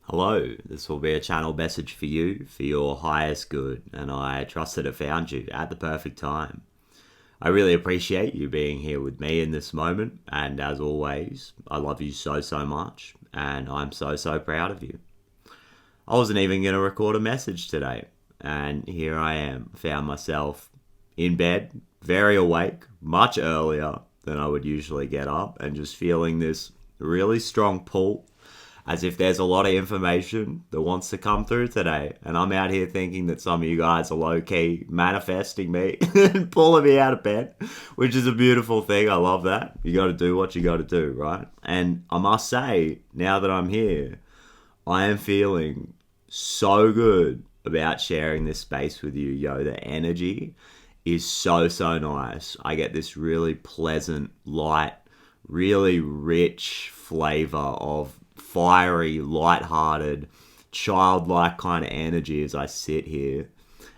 Hello, this will be a channel message for you, for your highest good, and I trust that it found you at the perfect time. I really appreciate you being here with me in this moment, and as always, I love you so much, and I'm so proud of you. I wasn't even going to record a message today, and here I am, found myself in bed, very awake, much earlier than I would usually get up, and just feeling this really strong pull as if there's a lot of information that wants to come through today. And I'm out here thinking that some of you guys are low-key manifesting me and pulling me out of bed, which is a beautiful thing. I love that. You got to do what you got to do, right? And I must say, now that I'm here, I am feeling so good about sharing this space with you, yo. The energy is so nice. I get this really pleasant, light, really rich flavor of fiery, light-hearted, childlike kind of energy as I sit here.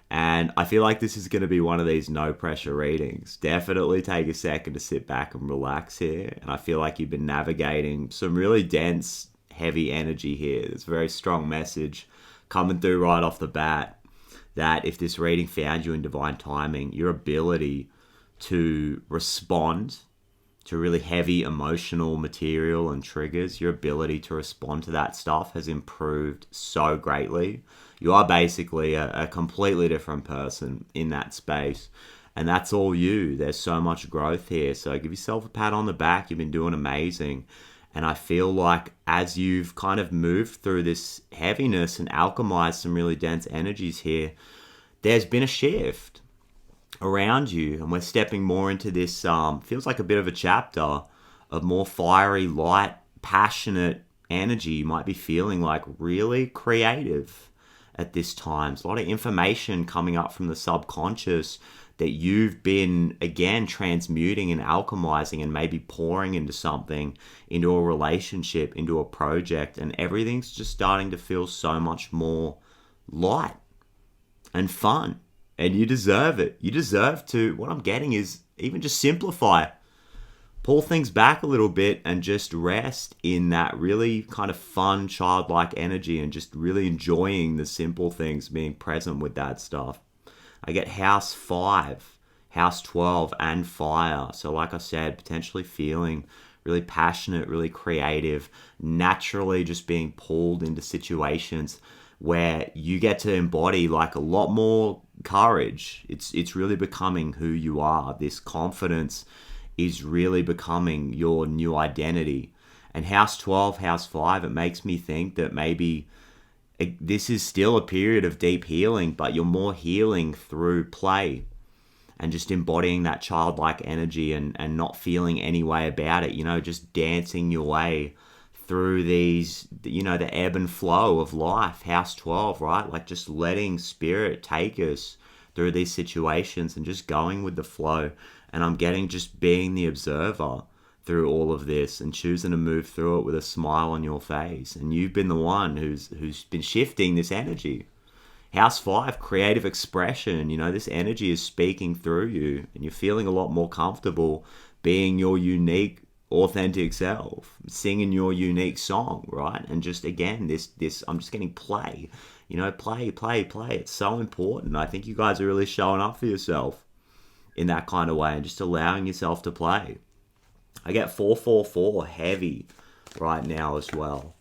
And I feel like this is going to be one of these no-pressure readings. Definitely take a second to sit back and relax here. And I feel like you've been navigating some really dense, heavy energy here. There's a very strong message coming through right off the bat that if this reading found you in divine timing, your ability to respond to really heavy emotional material and triggers, your ability to respond to that stuff has improved so greatly. You are basically a completely different person in that space. And that's all you. There's so much growth here. So give yourself a pat on the back. You've been doing amazing. And I feel like as you've kind of moved through this heaviness and alchemized some really dense energies here, there's been a shift around you, and we're stepping more into this feels like a bit of a chapter of more fiery, light, passionate energy. You might be feeling like really creative at this time. There's a lot of information coming up from the subconscious that you've been, again, transmuting and alchemizing and maybe pouring into something, into a relationship, into a project, and everything's just starting to feel so much more light and fun. And you deserve it. You deserve to, what I'm getting is even just simplify. Pull things back a little bit and just rest in that really kind of fun, childlike energy and just really enjoying the simple things, being present with that stuff. I get house 5, house 12, and fire. So like I said, potentially feeling really passionate, really creative, naturally just being pulled into situations where you get to embody like a lot more courage. It's really becoming who you are. This confidence is really becoming your new identity. And house 12, house 5, it makes me think that maybe this is still a period of deep healing, but you're more healing through play and just embodying that childlike energy and not feeling any way about it, just dancing your way through these, the ebb and flow of life. House 12, right? Like just letting spirit take us through these situations and just going with the flow. And I'm getting just being the observer through all of this and choosing to move through it with a smile on your face. And you've been the one who's been shifting this energy. House 5, creative expression. This energy is speaking through you and you're feeling a lot more comfortable being your unique, authentic self, singing your unique song, right? And just again, this I'm just getting play, play. It's so important. I think you guys are really showing up for yourself in that kind of way and just allowing yourself to play. I get 444 heavy right now as well.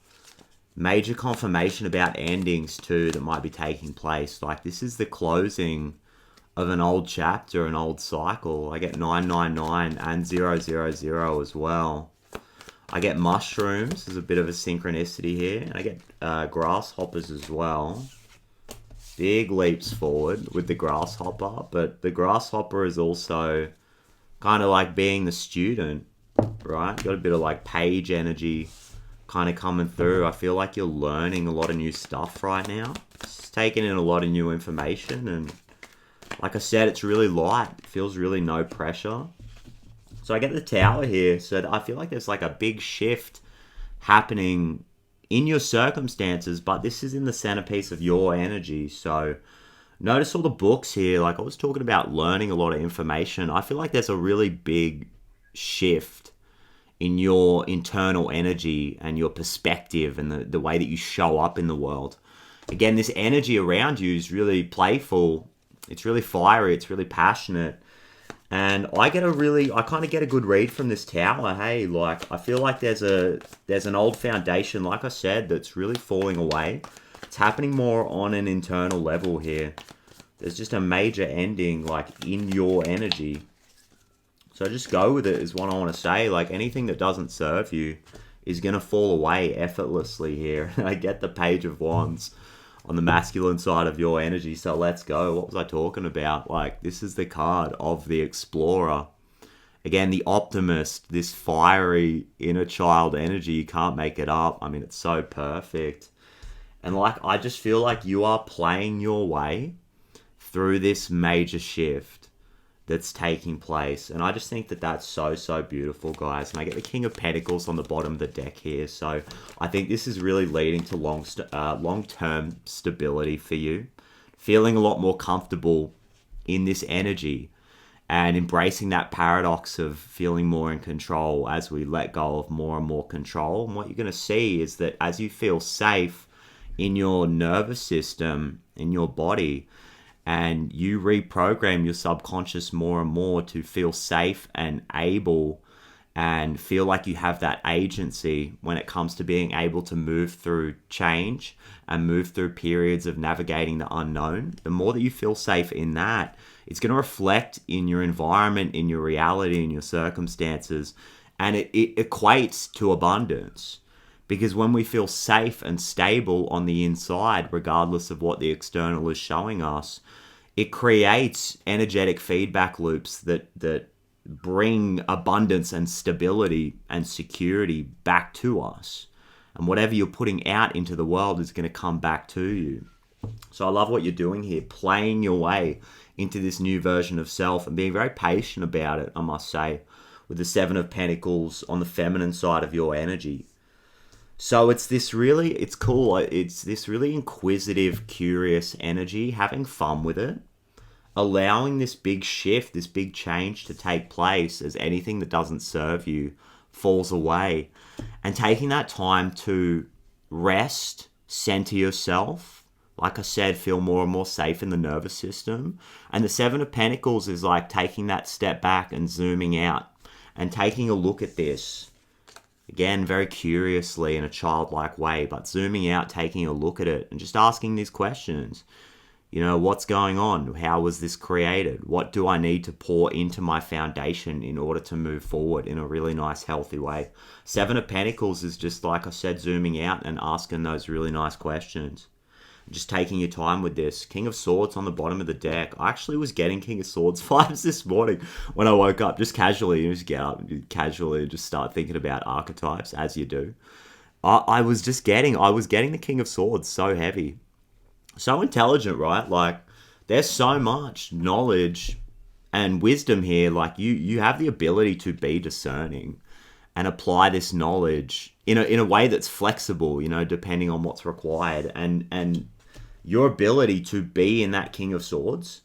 Major confirmation about endings too that might be taking place. Like this is the closing of an old chapter, an old cycle. I get 999 and 000 as well. I get mushrooms. There's a bit of a synchronicity here. And I get grasshoppers as well. Big leaps forward with the grasshopper. But the grasshopper is also kind of like being the student, right? Got a bit of like page energy kind of coming through. I feel like you're learning a lot of new stuff right now. Just taking in a lot of new information, and like I said, it's really light. It feels really no pressure. So I get the tower here. So I feel like there's like a big shift happening in your circumstances, but this is in the centerpiece of your energy. So notice all the books here. Like I was talking about learning a lot of information. I feel like there's a really big shift in your internal energy and your perspective and the way that you show up in the world. Again, this energy around you is really playful. It's really fiery. It's really passionate. And I kind of get a good read from this tower. Hey, like, I feel like there's an old foundation, like I said, that's really falling away. It's happening more on an internal level here. There's just a major ending, like, in your energy. So just go with it is what I want to say. Like, anything that doesn't serve you is going to fall away effortlessly here. I get the Page of Wands on the masculine side of your energy. So let's go. What was I talking about? Like, this is the card of the explorer. Again, the optimist, this fiery inner child energy. You can't make it up. I mean, it's so perfect. And like, I just feel like you are playing your way through this major shift that's taking place. And I just think that that's so, so beautiful, guys. And I get the King of Pentacles on the bottom of the deck here. So I think this is really leading to long-term stability for you. Feeling a lot more comfortable in this energy and embracing that paradox of feeling more in control as we let go of more and more control. And what you're going to see is that as you feel safe in your nervous system, in your body, and you reprogram your subconscious more and more to feel safe and able and feel like you have that agency when it comes to being able to move through change and move through periods of navigating the unknown. The more that you feel safe in that, it's going to reflect in your environment, in your reality, in your circumstances, and it equates to abundance. Because when we feel safe and stable on the inside, regardless of what the external is showing us, it creates energetic feedback loops that bring abundance and stability and security back to us. And whatever you're putting out into the world is going to come back to you. So I love what you're doing here, playing your way into this new version of self and being very patient about it, I must say, with the Seven of Pentacles on the feminine side of your energy. So it's this really inquisitive, curious energy, having fun with it, allowing this big shift, this big change to take place as anything that doesn't serve you falls away, and taking that time to rest, center yourself. Like I said, feel more and more safe in the nervous system. And the Seven of Pentacles is like taking that step back and zooming out and taking a look at this. Again, very curiously in a childlike way, but zooming out, taking a look at it and just asking these questions. You know, what's going on? How was this created? What do I need to pour into my foundation in order to move forward in a really nice, healthy way? Seven of Pentacles is just, like I said, zooming out and asking those really nice questions. Just taking your time with this. King of Swords on the bottom of the deck. I actually was getting King of Swords vibes this morning when I woke up. Just casually, you just get up casually and just start thinking about archetypes, as you do. I was getting the King of Swords so heavy. So intelligent, right? Like, there's so much knowledge and wisdom here. Like, you have the ability to be discerning and apply this knowledge in a way that's flexible, you know, depending on what's required. And your ability to be in that King of Swords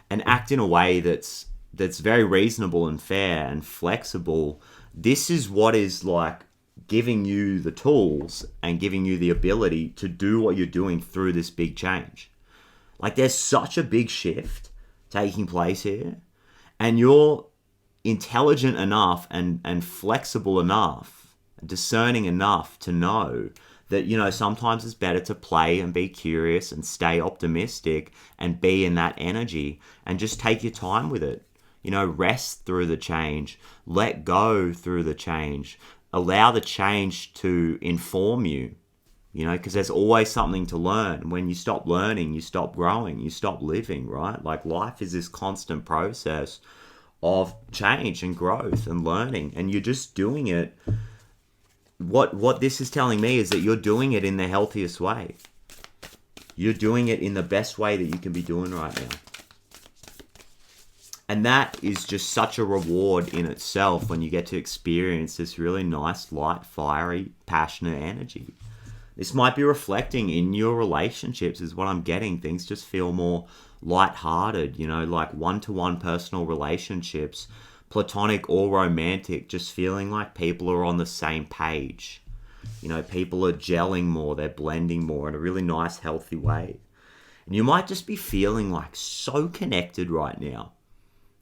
and act in a way that's very reasonable and fair and flexible. This is what is like giving you the tools and giving you the ability to do what you're doing through this big change. Like, there's such a big shift taking place here, and you're intelligent enough and flexible enough, discerning enough to know that, you know, sometimes it's better to play and be curious and stay optimistic and be in that energy and just take your time with it. You know, rest through the change, let go through the change, allow the change to inform you, you know, because there's always something to learn. When you stop learning, you stop growing, you stop living, right? Like, life is this constant process of change and growth and learning, and you're just doing it. What this is telling me is that you're doing it in the healthiest way. You're doing it in the best way that you can be doing right now. And that is just such a reward in itself when you get to experience this really nice, light, fiery, passionate energy. This might be reflecting in your relationships is what I'm getting. Things just feel more lighthearted, you know, like one-to-one personal relationships, platonic or romantic, just feeling like people are on the same page. You know, people are gelling more, they're blending more in a really nice, healthy way. And you might just be feeling like so connected right now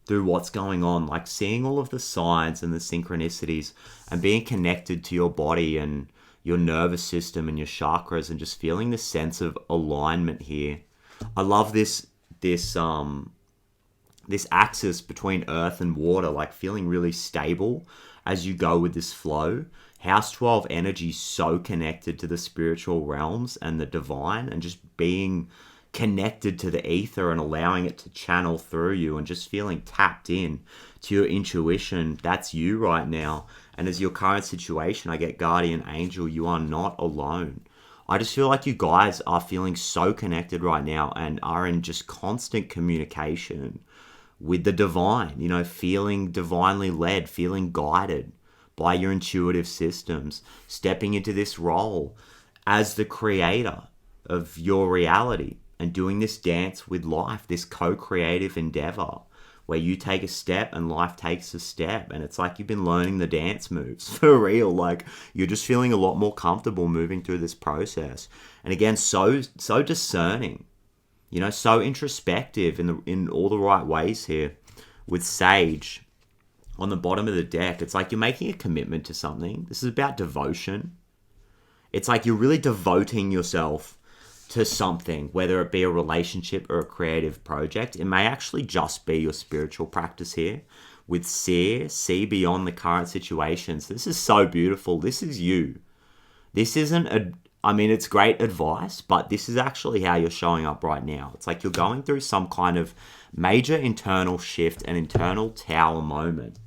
through what's going on, like seeing all of the signs and the synchronicities and being connected to your body and your nervous system and your chakras and just feeling this sense of alignment here. I love this axis between earth and water, like feeling really stable as you go with this flow. House 12 energy so connected to the spiritual realms and the divine, and just being connected to the ether and allowing it to channel through you and just feeling tapped in to your intuition. That's you right now. And as your current situation, I get guardian angel, you are not alone. I just feel like you guys are feeling so connected right now and are in just constant communication with the divine, you know, feeling divinely led, feeling guided by your intuitive systems, stepping into this role as the creator of your reality and doing this dance with life, this co-creative endeavor where you take a step and life takes a step. And it's like you've been learning the dance moves for real. Like you're just feeling a lot more comfortable moving through this process. And again, so discerning, you know, so introspective in all the right ways here with Sage on the bottom of the deck. It's like you're making a commitment to something. This is about devotion. It's like you're really devoting yourself to something, whether it be a relationship or a creative project. It may actually just be your spiritual practice here. With Seers, see beyond the current situations. This is so beautiful. This is you. This isn't it's great advice, but this is actually how you're showing up right now. It's like you're going through some kind of major internal shift, an internal tower moment.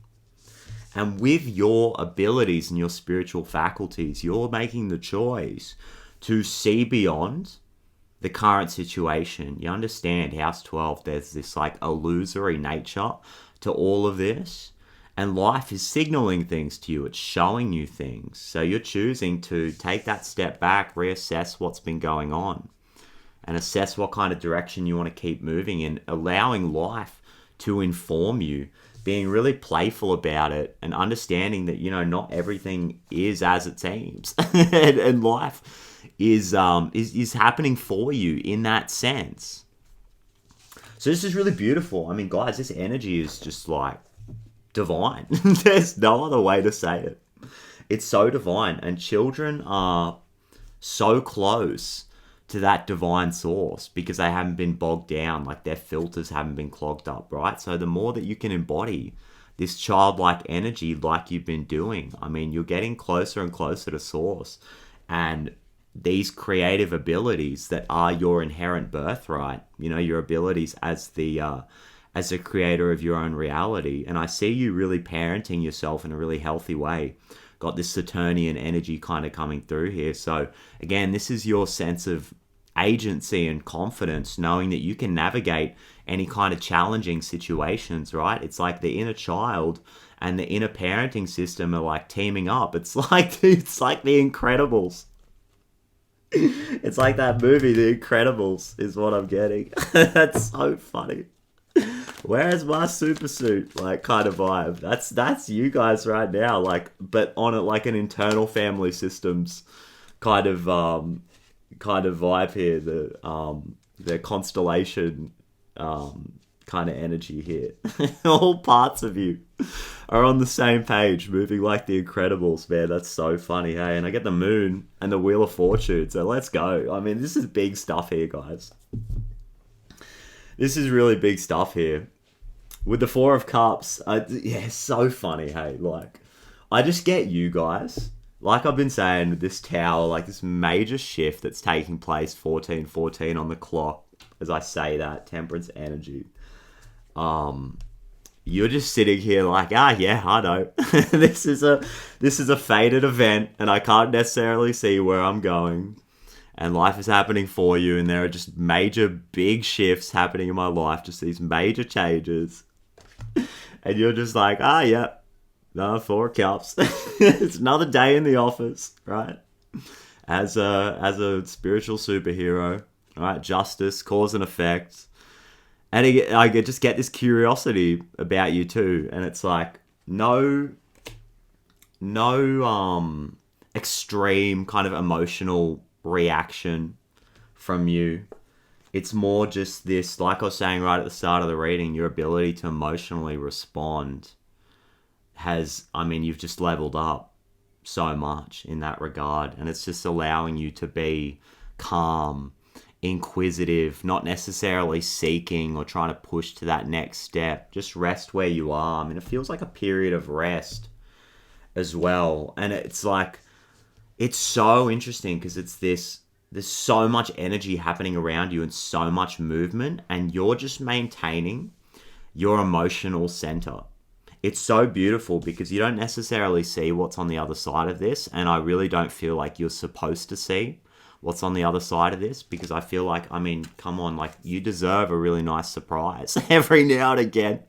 And with your abilities and your spiritual faculties, you're making the choice to see beyond the current situation. You understand, House 12, there's this like illusory nature to all of this. And life is signaling things to you. It's showing you things. So you're choosing to take that step back, reassess what's been going on, and assess what kind of direction you want to keep moving in, allowing life to inform you, being really playful about it, and understanding that, you know, not everything is as it seems. and life is happening for you in that sense. So this is really beautiful. I mean, guys, this energy is just like divine. There's no other way to say it. It's so divine, and children are so close to that divine source because they haven't been bogged down, like their filters haven't been clogged up, right? So the more that you can embody this childlike energy like you've been doing, I mean, you're getting closer and closer to source, and these creative abilities that are your inherent birthright, you know, your abilities as a creator of your own reality. And I see you really parenting yourself in a really healthy way. Got this Saturnian energy kind of coming through here. So again, this is your sense of agency and confidence, knowing that you can navigate any kind of challenging situations, right? It's like the inner child and the inner parenting system are like teaming up. It's like the Incredibles. It's like that movie, The Incredibles, is what I'm getting. That's so funny. Where's my super suit? Like kind of vibe. That's you guys right now. Like, but on it like an internal family systems kind of vibe here. The constellation kind of energy here. All parts of you are on the same page, moving like the Incredibles, man. That's so funny, hey? And I get the moon and the Wheel of Fortune, so let's go. I mean, this is big stuff here, guys. This is really big stuff here. With the Four of Cups, so funny, hey? Like, I just get you guys. Like I've been saying, with this tower, like this major shift that's taking place, 14:14 on the clock, as I say that, temperance energy. You're just sitting here like, yeah, I know. This is a fated event, and I can't necessarily see where I'm going. And life is happening for you, and there are just major big shifts happening in my life, just these major changes. And you're just like, yeah, no, 4 cups. It's another day in the office, right? As a spiritual superhero, right? Justice, cause and effect. And I just get this curiosity about you too. And it's like, no extreme kind of emotional reaction from you. It's more just this, like I was saying right at the start of the reading, your ability to emotionally respond you've just leveled up so much in that regard. And it's just allowing you to be calm, inquisitive, not necessarily seeking or trying to push to that next step. Just rest where you are. I mean, it feels like a period of rest as well. And it's like, it's so interesting because there's so much energy happening around you and so much movement, and you're just maintaining your emotional center. It's so beautiful because you don't necessarily see what's on the other side of this, and I really don't feel like you're supposed to see what's on the other side of this, because I feel like, I mean, come on, like, you deserve a really nice surprise every now and again.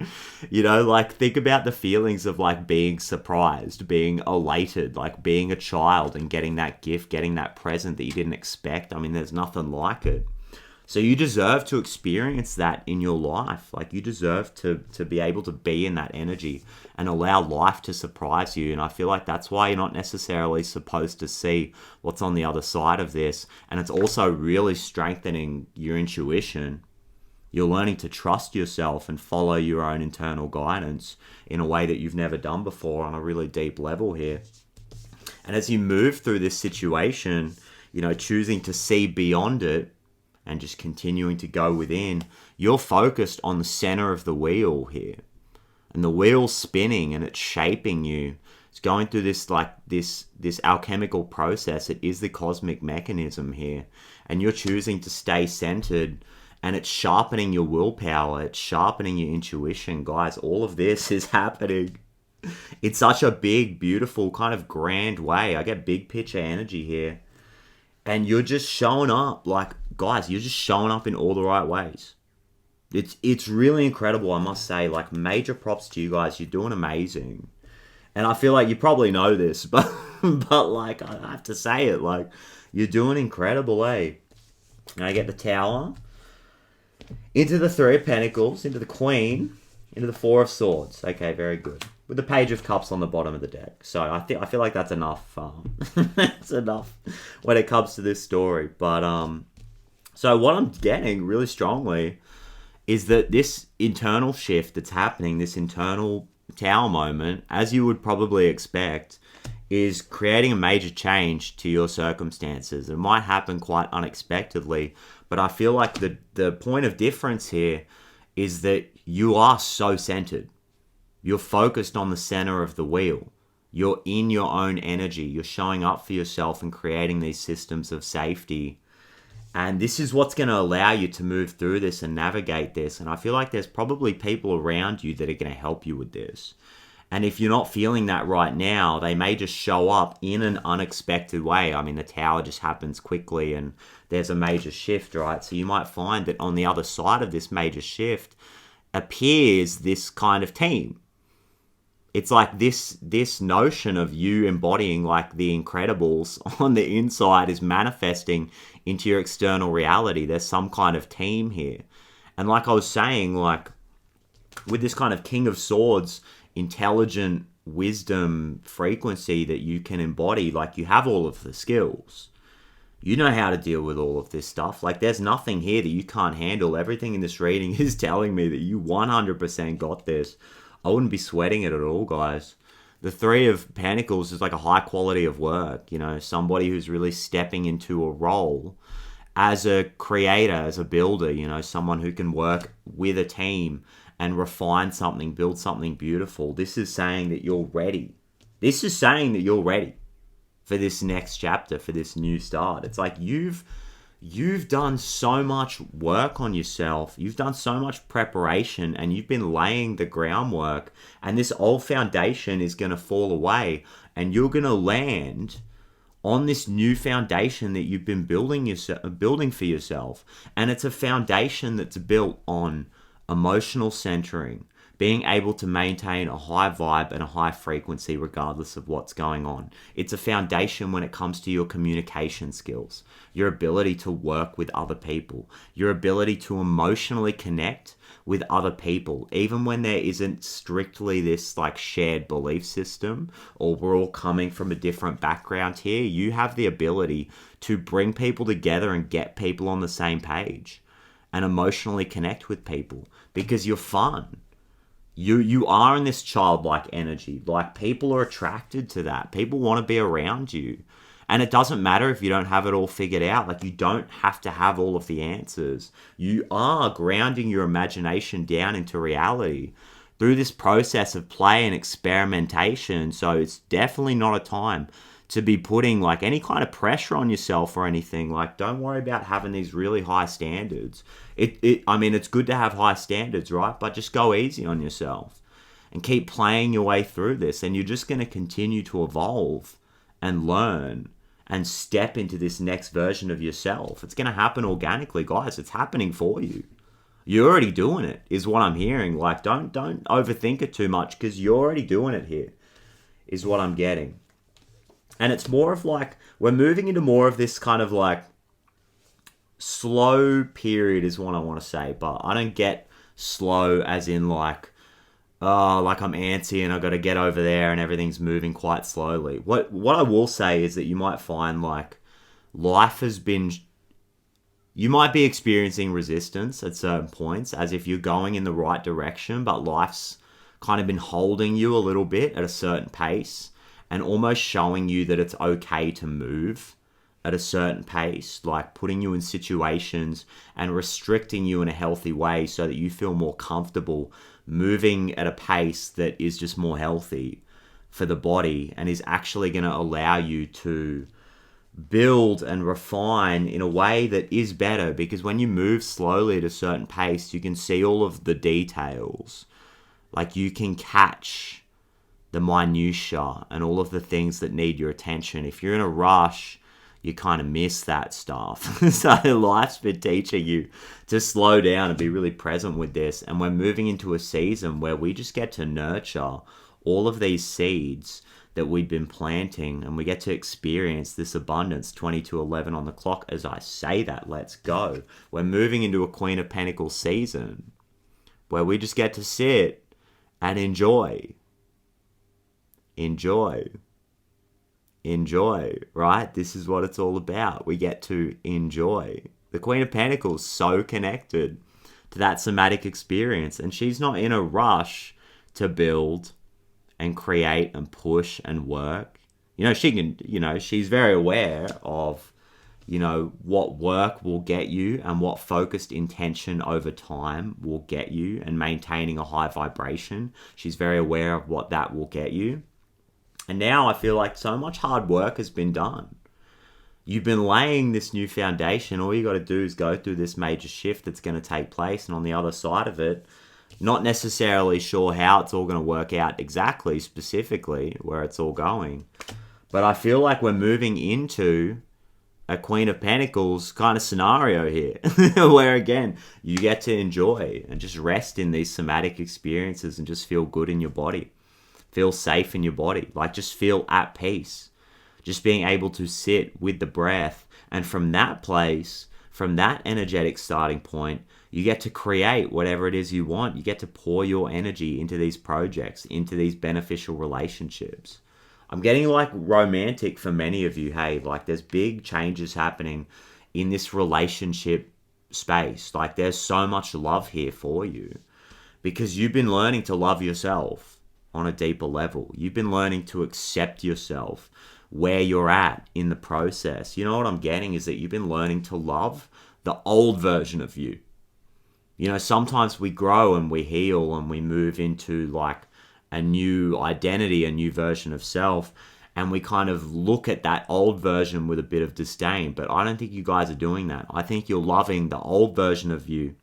You know, like, think about the feelings of, like, being surprised, being elated, like being a child and getting that gift, getting that present that you didn't expect. I mean, there's nothing like it. So you deserve to experience that in your life. Like, you deserve to be able to be in that energy and allow life to surprise you. And I feel like that's why you're not necessarily supposed to see what's on the other side of this. And it's also really strengthening your intuition. You're learning to trust yourself and follow your own internal guidance in a way that you've never done before on a really deep level here. And as you move through this situation, you know, choosing to see beyond it, and just continuing to go within, you're focused on the center of the wheel here. And the wheel's spinning and it's shaping you. It's going through this, like, this alchemical process. It is the cosmic mechanism here. And you're choosing to stay centered, and it's sharpening your willpower. It's sharpening your intuition. Guys, all of this is happening in such a big, beautiful, kind of grand way. I get big picture energy here. And you're just showing up, like, guys, you're just showing up in all the right ways. It's really incredible, I must say. Like, major props to you guys. You're doing amazing. And I feel like you probably know this, but like, I have to say it. Like, you're doing incredible, eh? And I get the Tower, into the Three of Pentacles, into the Queen, into the Four of Swords. Okay, very good. With the Page of Cups on the bottom of the deck. So I feel like that's enough. That's enough when it comes to this story. But so what I'm getting really strongly is that this internal shift that's happening, this internal Tower moment, as you would probably expect, is creating a major change to your circumstances. It might happen quite unexpectedly, but I feel like the point of difference here is that you are so centered. You're focused on the center of the wheel. You're in your own energy. You're showing up for yourself and creating these systems of safety. And this is what's going to allow you to move through this and navigate this. And I feel like there's probably people around you that are going to help you with this. And if you're not feeling that right now, they may just show up in an unexpected way. I mean, the Tower just happens quickly and there's a major shift, right? So you might find that on the other side of this major shift appears this kind of team. It's like this notion of you embodying, like, the Incredibles on the inside is manifesting into your external reality. There's some kind of team here. And like I was saying, like, with this kind of King of Swords, intelligent wisdom frequency that you can embody, like, you have all of the skills. You know how to deal with all of this stuff. Like, there's nothing here that you can't handle. Everything in this reading is telling me that you 100% got this. I wouldn't be sweating it at all, guys. The Three of Pentacles is like a high quality of work, you know, somebody who's really stepping into a role as a creator, as a builder, you know, someone who can work with a team and refine something, build something beautiful. This is saying that you're ready. This is saying that you're ready for this next chapter, for this new start. It's like you've done so much work on yourself. You've done so much preparation and you've been laying the groundwork, and this old foundation is going to fall away and you're going to land on this new foundation that you've been building for yourself. And it's a foundation that's built on emotional centering, being able to maintain a high vibe and a high frequency regardless of what's going on. It's a foundation when it comes to your communication skills, your ability to work with other people, your ability to emotionally connect with other people, even when there isn't strictly this like shared belief system or we're all coming from a different background here. You have the ability to bring people together and get people on the same page and emotionally connect with people because you're fun. You are in this childlike energy. Like, people are attracted to that. People want to be around you. And it doesn't matter if you don't have it all figured out. Like, you don't have to have all of the answers. You are grounding your imagination down into reality through this process of play and experimentation. So it's definitely not a time to be putting like any kind of pressure on yourself or anything. Like, don't worry about having these really high standards. I mean, it's good to have high standards, right? But just go easy on yourself and keep playing your way through this. And you're just going to continue to evolve and learn and step into this next version of yourself. It's going to happen organically, guys. It's happening for you. You're already doing it, is what I'm hearing. Like, don't overthink it too much, because you're already doing it here, is what I'm getting. And it's more of like, we're moving into more of this kind of like slow period is what I want to say. But I don't get slow as in like, oh, like I'm antsy and I got to get over there and everything's moving quite slowly. What I will say is that you might find like life has been, you might be experiencing resistance at certain points as if you're going in the right direction, but life's kind of been holding you a little bit at a certain pace and almost showing you that it's okay to move at a certain pace, like putting you in situations and restricting you in a healthy way so that you feel more comfortable moving at a pace that is just more healthy for the body and is actually going to allow you to build and refine in a way that is better. Because when you move slowly at a certain pace, you can see all of the details. Like, you can catch the minutiae and all of the things that need your attention. If you're in a rush, you kind of miss that stuff. So life's been teaching you to slow down and be really present with this. And we're moving into a season where we just get to nurture all of these seeds that we've been planting, and we get to experience this abundance. 22:11 on the clock as I say that. Let's go. We're moving into a Queen of Pentacles season where we just get to sit and enjoy, right? This is what it's all about. We get to enjoy. The Queen of Pentacles, so connected to that somatic experience, and she's not in a rush to build and create and push and work. She can, she's very aware of, what work will get you and what focused intention over time will get you, and maintaining a high vibration. She's very aware of what that will get you. And now I feel like so much hard work has been done. You've been laying this new foundation. All you got to do is go through this major shift that's going to take place. And on the other side of it, not necessarily sure how it's all going to work out exactly, specifically, where it's all going. But I feel like we're moving into a Queen of Pentacles kind of scenario here. Where, again, you get to enjoy and just rest in these somatic experiences and just feel good in your body. Feel safe in your body. Like, just feel at peace. Just being able to sit with the breath. And from that place, from that energetic starting point, you get to create whatever it is you want. You get to pour your energy into these projects, into these beneficial relationships. I'm getting like romantic for many of you. Hey, like, there's big changes happening in this relationship space. Like, there's so much love here for you because you've been learning to love yourself on a deeper level. You've been learning to accept yourself where you're at in the process. You know what I'm getting is that you've been learning to love the old version of you. Sometimes we grow and we heal and we move into like a new identity, a new version of self, and we kind of look at that old version with a bit of disdain. But I don't think you guys are doing that. I think you're loving the old version of you.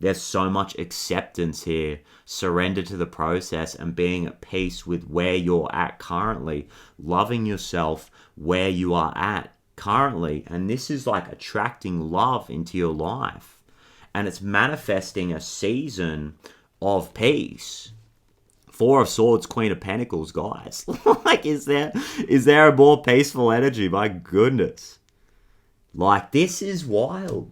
There's so much acceptance here, surrender to the process and being at peace with where you're at currently, loving yourself where you are at currently. And this is like attracting love into your life. And it's manifesting a season of peace. Four of Swords, Queen of Pentacles, guys. Like, is there a more peaceful energy? My goodness. Like, this is wild.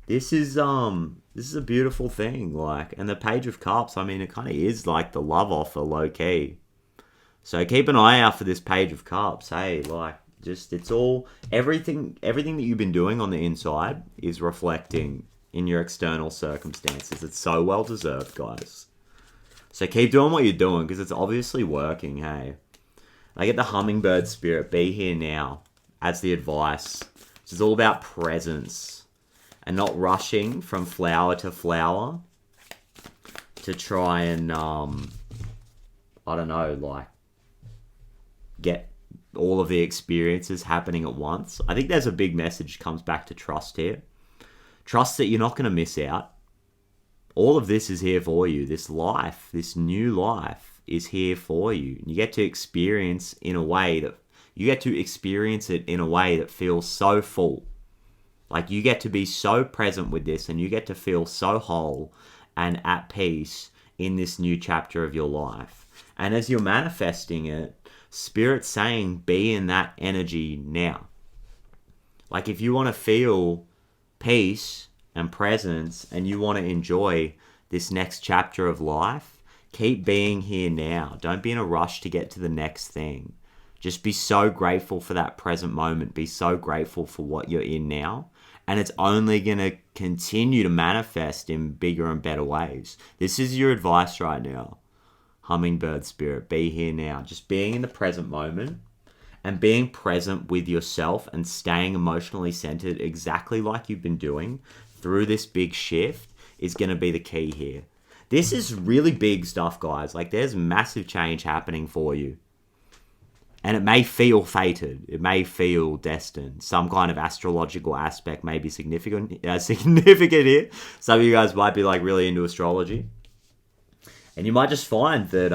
This is a beautiful thing. Like, and the Page of Cups, I mean, it kind of is like the love offer, low key. So keep an eye out for this Page of Cups. Hey, like, just, it's all, everything that you've been doing on the inside is reflecting in your external circumstances. It's so well deserved, guys. So keep doing what you're doing, because it's obviously working, hey. I get the hummingbird spirit, be here now, as the advice. It's all about presence and not rushing from flower to flower to try and, I don't know, like, get all of the experiences happening at once. I think there's a big message comes back to trust here. Trust that you're not going to miss out. All of this is here for you. This life, this new life is here for you. You get to experience it in a way that feels so full. Like, you get to be so present with this, and you get to feel so whole and at peace in this new chapter of your life. And as you're manifesting it, Spirit's saying, be in that energy now. Like, if you want to feel peace and presence, and you want to enjoy this next chapter of life, keep being here now. Don't be in a rush to get to the next thing. Just be so grateful for that present moment. Be so grateful for what you're in now. And it's only going to continue to manifest in bigger and better ways. This is your advice right now. Hummingbird spirit, be here now. Just being in the present moment and being present with yourself and staying emotionally centered exactly like you've been doing through this big shift is going to be the key here. This is really big stuff, guys. Like, there's massive change happening for you. And it may feel fated. It may feel destined. Some kind of astrological aspect may be significant here. Some of you guys might be like really into astrology. And you might just find that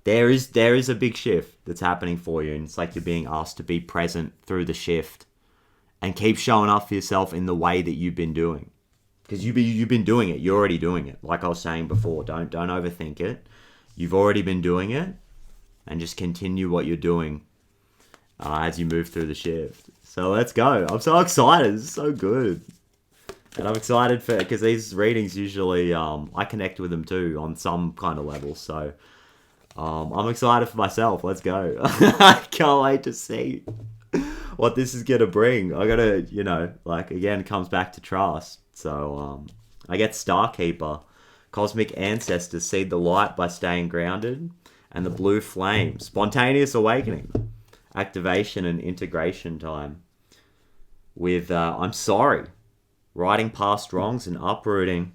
there is a big shift that's happening for you. And it's like you're being asked to be present through the shift. And keep showing up for yourself in the way that you've been doing. Because you've been doing it. You're already doing it. Like I was saying before, don't overthink it. You've already been doing it. And just continue what you're doing as you move through the shift. So let's go. I'm so excited. It's so good. And I'm excited because these readings usually, I connect with them too on some kind of level. So I'm excited for myself. Let's go. I can't wait to see what this is going to bring. I got to, again, comes back to trust. So I get Starkeeper. Cosmic Ancestors seed the light by staying grounded. And the Blue Flame. Spontaneous Awakening. Activation and integration time. With I'm Sorry. Righting past wrongs and uprooting.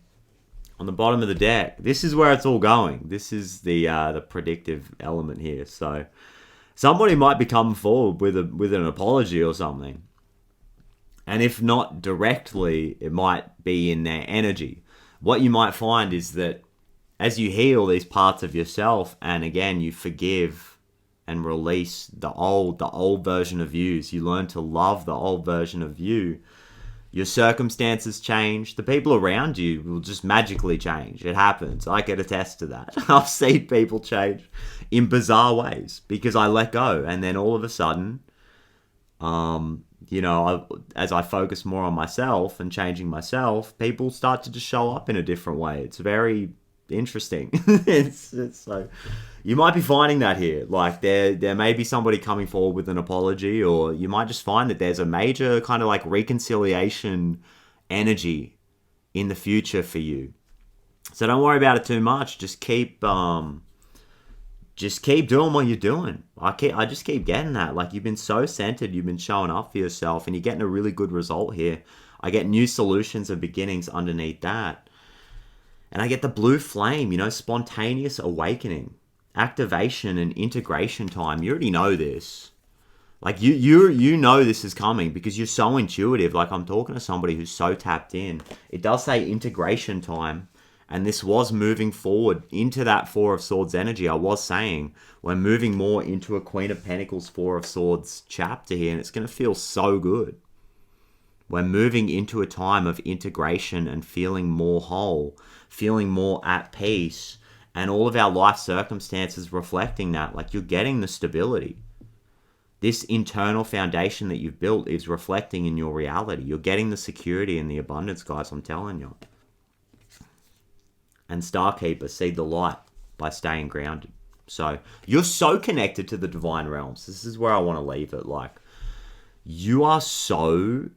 On the bottom of the deck. This is where it's all going. This is the predictive element here. So somebody might be coming forward with an apology or something. And if not directly, it might be in their energy. What you might find is that as you heal these parts of yourself, and again, you forgive and release the old version of yous, you learn to love the old version of you, your circumstances change. The people around you will just magically change. It happens. I can attest to that. I've seen people change in bizarre ways because I let go. And then all of a sudden, as I focus more on myself and changing myself, people start to just show up in a different way. It's very interesting. it's so you might be finding that here. Like there may be somebody coming forward with an apology, or you might just find that there's a major kind of like reconciliation energy in the future for you. So don't worry about it too much. Just keep doing what you're doing. I just keep getting that. Like, you've been so centered, you've been showing up for yourself, and you're getting a really good result here. I get new solutions and beginnings underneath that. And I get the Blue Flame, spontaneous awakening, activation and integration time. You already know this. Like, you know this is coming because you're so intuitive. Like, I'm talking to somebody who's so tapped in. It does say integration time. And this was moving forward into that Four of Swords energy. I was saying we're moving more into a Queen of Pentacles, Four of Swords chapter here. And it's going to feel so good. We're moving into a time of integration and feeling more whole, feeling more at peace, and all of our life circumstances reflecting that. Like, you're getting the stability. This internal foundation that you've built is reflecting in your reality. You're getting the security and the abundance, guys, I'm telling you. And Starkeeper, see the light by staying grounded. So you're so connected to the divine realms. This is where I want to leave it. Like, you are so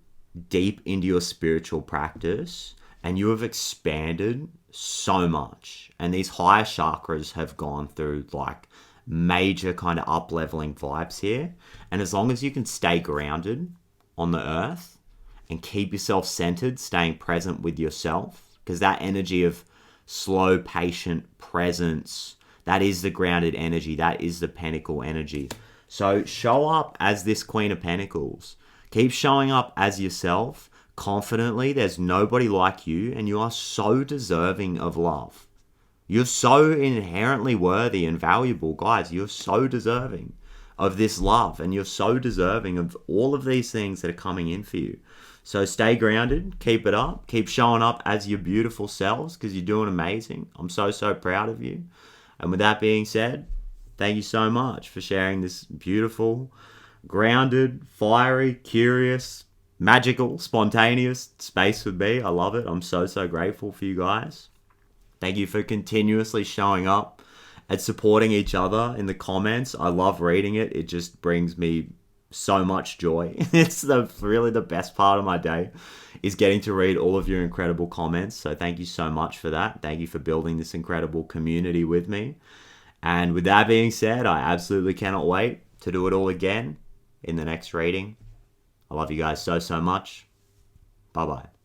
deep into your spiritual practice and you have expanded so much. And these higher chakras have gone through like major kind of up-leveling vibes here. And as long as you can stay grounded on the earth and keep yourself centered, staying present with yourself, because that energy of slow, patient presence, that is the grounded energy. That is the Pentacle energy. So show up as this Queen of Pentacles. Keep showing up as yourself confidently. There's nobody like you, and you are so deserving of love. You're so inherently worthy and valuable, guys. You're so deserving of this love, and you're so deserving of all of these things that are coming in for you. So stay grounded, keep it up, keep showing up as your beautiful selves, because you're doing amazing. I'm so, so proud of you. And with that being said, thank you so much for sharing this beautiful, grounded, fiery, curious, magical, spontaneous space with me. I love it. I'm so, so grateful for you guys. Thank you for continuously showing up and supporting each other in the comments. I love reading it. It just brings me so much joy. It's really the best part of my day, is getting to read all of your incredible comments. So thank you so much for that. Thank you for building this incredible community with me. And with that being said, I absolutely cannot wait to do it all again in the next reading. I love you guys so, so much. Bye-bye.